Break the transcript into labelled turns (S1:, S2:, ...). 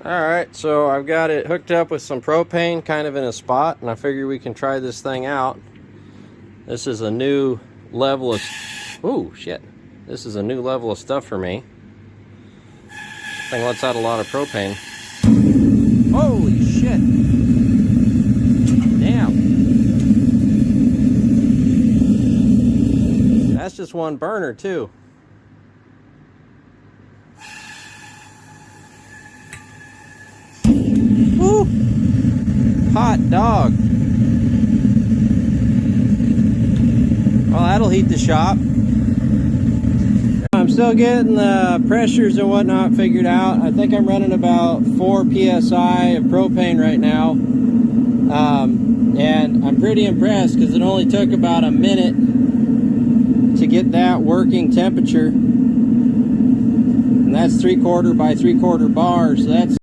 S1: Alright, so I've got it hooked up with some propane kind of in a spot, and I figure we can try this thing out. This is a new level of... Ooh, shit. This is a new level of stuff for me. This thing lets out a lot of propane. Holy shit! Damn. That's just one burner, too. Woo! Hot dog. Well, that'll heat the shop. I'm still getting the pressures and whatnot figured out. I think I'm running about 4 psi of propane right now. And I'm pretty impressed because it only took about a minute to get that working temperature. And that's 3/4 by 3/4 bars. So that's